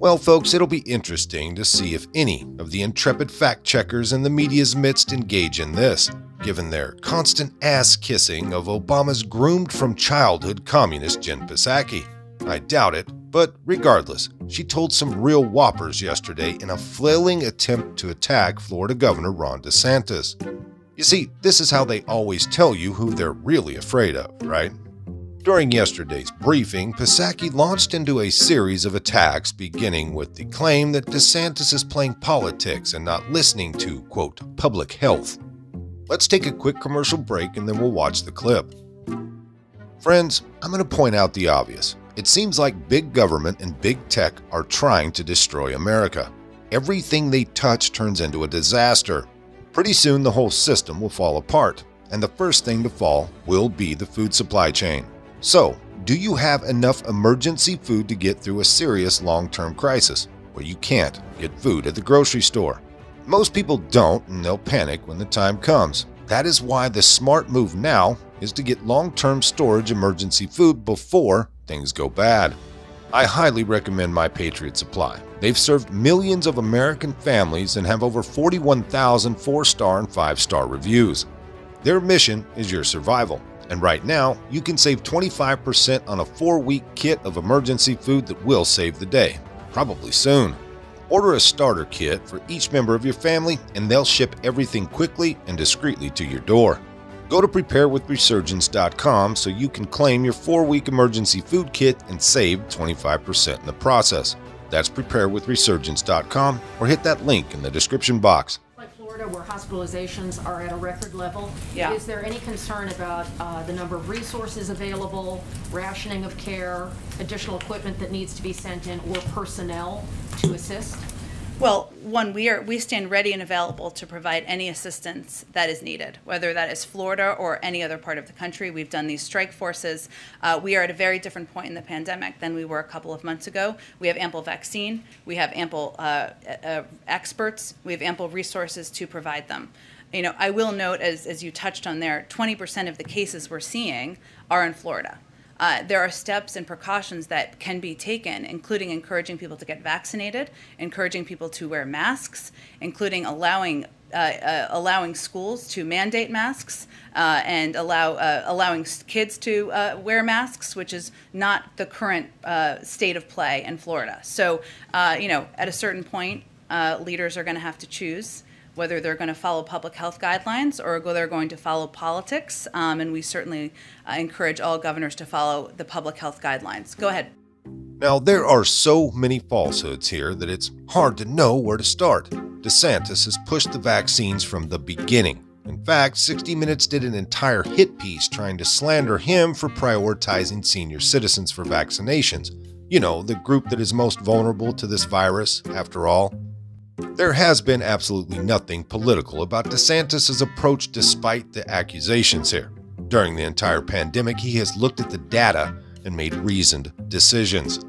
Well, folks, it'll be interesting to see if any of the intrepid fact-checkers in the media's midst engage in this, given their constant ass-kissing of Obama's groomed from childhood communist Jen Psaki. I doubt it, but regardless, she told some real whoppers yesterday in a flailing attempt to attack Florida Governor Ron DeSantis. You see, this is how they always tell you who they're really afraid of, right? During yesterday's briefing, Psaki launched into a series of attacks, beginning with the claim that DeSantis is playing politics and not listening to, quote, public health. Let's take a quick commercial break and then we'll watch the clip. Friends, I'm going to point out the obvious. It seems like big government and big tech are trying to destroy America. Everything they touch turns into a disaster. Pretty soon the whole system will fall apart, and the first thing to fall will be the food supply chain. So, do you have enough emergency food to get through a serious long-term crisis where you can't get food at the grocery store? Most people don't, and they'll panic when the time comes. That is why the smart move now is to get long-term storage emergency food before things go bad. I highly recommend My Patriot Supply. They've served millions of American families and have over 41,000 4-star and 5-star reviews. Their mission is your survival. And right now, you can save 25% on a 4-week kit of emergency food that will save the day, probably soon. Order a starter kit for each member of your family, and they'll ship everything quickly and discreetly to your door. Go to preparewithresurgence.com so you can claim your 4-week emergency food kit and save 25% in the process. That's preparewithresurgence.com, or hit that link in the description box. Where hospitalizations are at a record level. Yeah. Is there any concern about the number of resources available, rationing of care, additional equipment that needs to be sent in, or personnel to assist? Well, one, we stand ready and available to provide any assistance that is needed, whether that is Florida or any other part of the country. We've done these strike forces. We are at a very different point in the pandemic than we were a couple of months ago. We have ample vaccine. We have ample experts. We have ample resources to provide them. You know, I will note, as you touched on there, 20% of the cases we're seeing are in Florida. There are steps and precautions that can be taken, including encouraging people to get vaccinated, encouraging people to wear masks, including allowing schools to mandate masks and allowing kids to wear masks, which is not the current state of play in Florida. So, you know, at a certain point, leaders are going to have to choose whether they're going to follow public health guidelines or they're going to follow politics, and we certainly encourage all governors to follow the public health guidelines. Go ahead. Now, there are so many falsehoods here that it's hard to know where to start. DeSantis has pushed the vaccines from the beginning. In fact, 60 Minutes did an entire hit piece trying to slander him for prioritizing senior citizens for vaccinations. You know, the group that is most vulnerable to this virus, after all. There has been absolutely nothing political about DeSantis' approach despite the accusations here. During the entire pandemic, he has looked at the data and made reasoned decisions.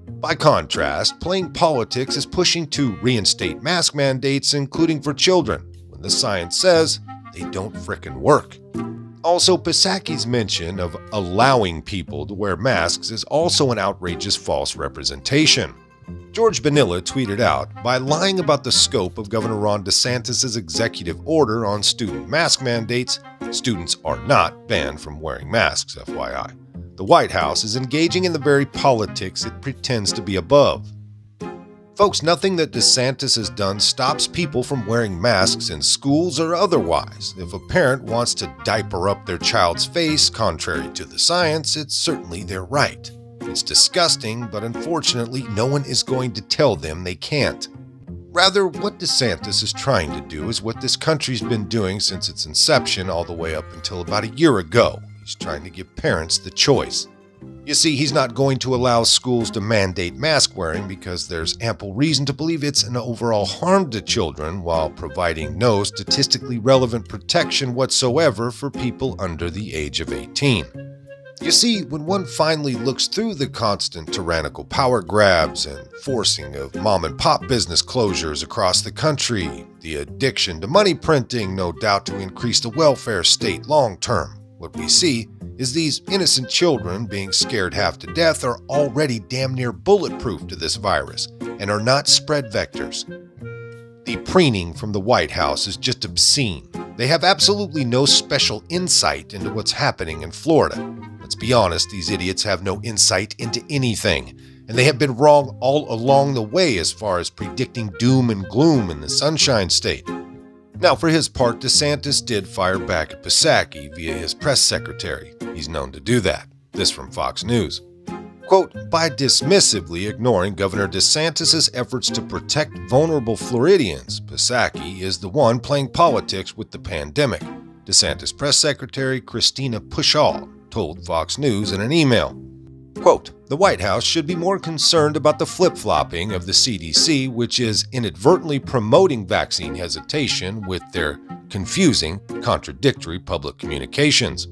By contrast, playing politics is pushing to reinstate mask mandates, including for children, when the science says they don't frickin' work. Also, Psaki's mention of allowing people to wear masks is also an outrageous false representation. George Bonilla tweeted out, by lying about the scope of Governor Ron DeSantis' executive order on student mask mandates, students are not banned from wearing masks, FYI. The White House is engaging in the very politics it pretends to be above. Folks, nothing that DeSantis has done stops people from wearing masks in schools or otherwise. If a parent wants to diaper up their child's face, contrary to the science, it's certainly their right. It's disgusting, but unfortunately, no one is going to tell them they can't. Rather, what DeSantis is trying to do is what this country's been doing since its inception all the way up until about a year ago. He's trying to give parents the choice. You see, he's not going to allow schools to mandate mask wearing because there's ample reason to believe it's an overall harm to children, while providing no statistically relevant protection whatsoever for people under the age of 18. You see, when one finally looks through the constant tyrannical power grabs and forcing of mom-and-pop business closures across the country, the addiction to money printing, no doubt to increase the welfare state long-term, what we see is these innocent children being scared half to death are already damn near bulletproof to this virus and are not spread vectors. The preening from the White House is just obscene. They have absolutely no special insight into what's happening in Florida. Let's be honest, these idiots have no insight into anything, and they have been wrong all along the way as far as predicting doom and gloom in the Sunshine State. Now, for his part, DeSantis did fire back at Psaki via his press secretary. He's known to do that. This from Fox News. Quote, by dismissively ignoring Governor DeSantis' efforts to protect vulnerable Floridians, Psaki is the one playing politics with the pandemic, DeSantis press secretary Christina Pushaw told Fox News in an email. Quote, the White House should be more concerned about the flip-flopping of the CDC, which is inadvertently promoting vaccine hesitation with their confusing, contradictory public communications.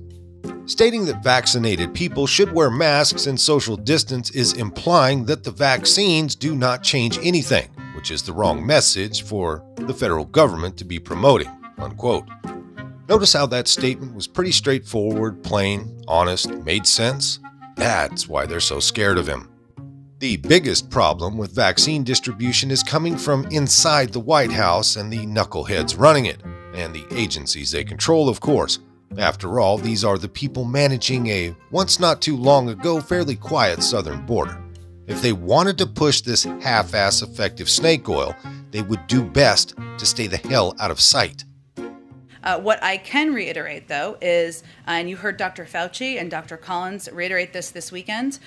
Stating that vaccinated people should wear masks and social distance is implying that the vaccines do not change anything, which is the wrong message for the federal government to be promoting, unquote. Notice how that statement was pretty straightforward, plain, honest, made sense? That's why they're so scared of him. The biggest problem with vaccine distribution is coming from inside the White House and the knuckleheads running it, and the agencies they control, of course. After all, these are the people managing a once not too long ago fairly quiet southern border. If they wanted to push this half-ass effective snake oil, they would do best to stay the hell out of sight. What I can reiterate, though, is, and you heard Dr. Fauci and Dr. Collins reiterate this weekend,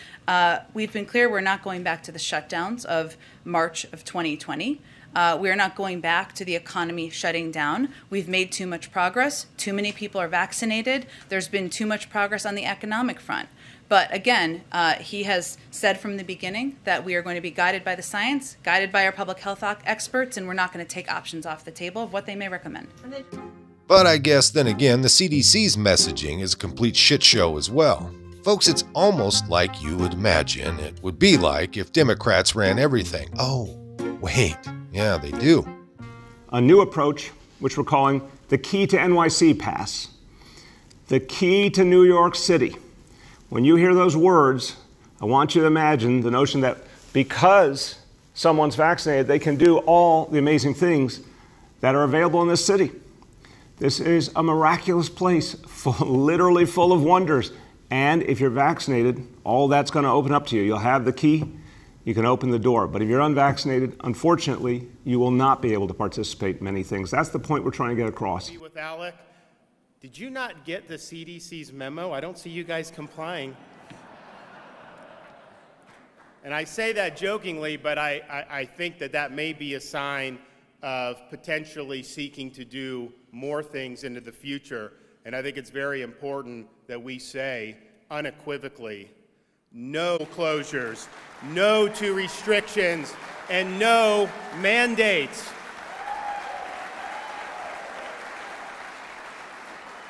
we've been clear we're not going back to the shutdowns of March of 2020. We are not going back to the economy shutting down. We've made too much progress. Too many people are vaccinated. There's been too much progress on the economic front. But again, he has said from the beginning that we are going to be guided by the science, guided by our public health experts, and we're not going to take options off the table of what they may recommend. But I guess then again, the CDC's messaging is a complete shit show as well. Folks, it's almost like you would imagine it would be like if Democrats ran everything. Oh, wait, yeah, they do. A new approach, which we're calling the Key to NYC Pass. The key to New York City. When you hear those words, I want you to imagine the notion that because someone's vaccinated, they can do all the amazing things that are available in this city. This is a miraculous place, literally full of wonders. And if you're vaccinated, all that's going to open up to you. You'll have the key, you can open the door. But if you're unvaccinated, unfortunately, you will not be able to participate in many things. That's the point we're trying to get across. With Alec, did you not get the CDC's memo? I don't see you guys complying. And I say that jokingly, but I think that may be a sign of potentially seeking to do more things into the future. And I think it's very important that we say unequivocally, no closures, no to restrictions, and no mandates.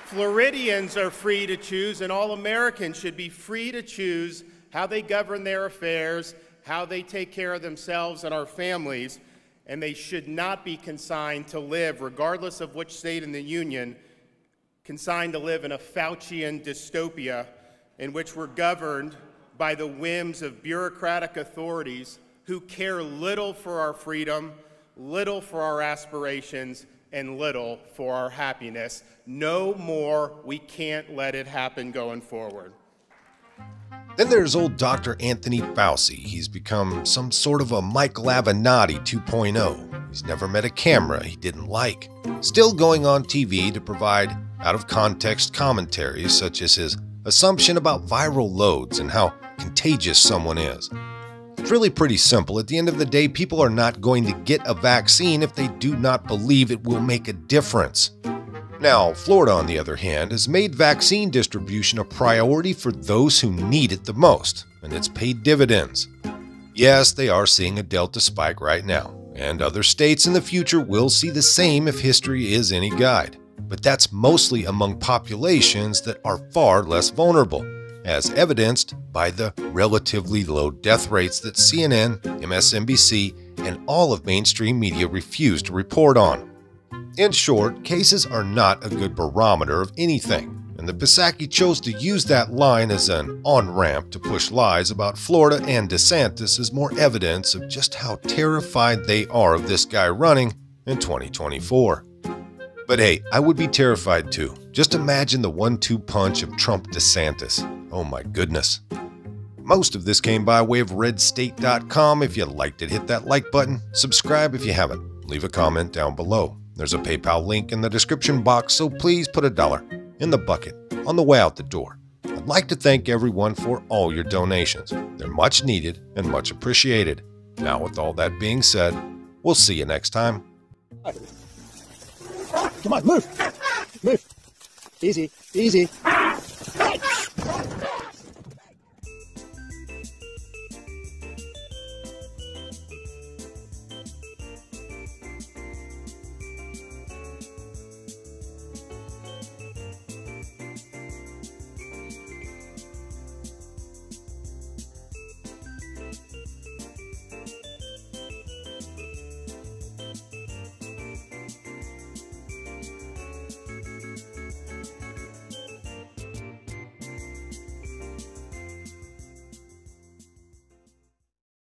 Floridians are free to choose, and all Americans should be free to choose how they govern their affairs, how they take care of themselves and our families, and they should not be consigned to live, regardless of which state in the union, consigned to live in a Faucian dystopia in which we're governed by the whims of bureaucratic authorities who care little for our freedom, little for our aspirations, and little for our happiness. No more. We can't let it happen going forward. Then there's old Dr. Anthony Fauci. He's become some sort of a Michael Avenatti 2.0. He's never met a camera he didn't like. Still going on TV to provide out-of-context commentaries such as his assumption about viral loads and how contagious someone is. It's really pretty simple. At the end of the day, people are not going to get a vaccine if they do not believe it will make a difference. Now, Florida, on the other hand, has made vaccine distribution a priority for those who need it the most, and it's paid dividends. Yes, they are seeing a Delta spike right now, and other states in the future will see the same if history is any guide. But that's mostly among populations that are far less vulnerable, as evidenced by the relatively low death rates that CNN, MSNBC, and all of mainstream media refuse to report on. In short, cases are not a good barometer of anything, and the Psaki chose to use that line as an on-ramp to push lies about Florida and DeSantis as more evidence of just how terrified they are of this guy running in 2024. But hey, I would be terrified too. Just imagine the 1-2 punch of Trump-DeSantis. Oh my goodness. Most of this came by way of redstate.com. If you liked it, hit that like button. Subscribe if you haven't. Leave a comment down below. There's a PayPal link in the description box, so please put $1 in the bucket on the way out the door. I'd like to thank everyone for all your donations. They're much needed and much appreciated. Now, with all that being said, we'll see you next time. Come on, move! Move! Easy, easy.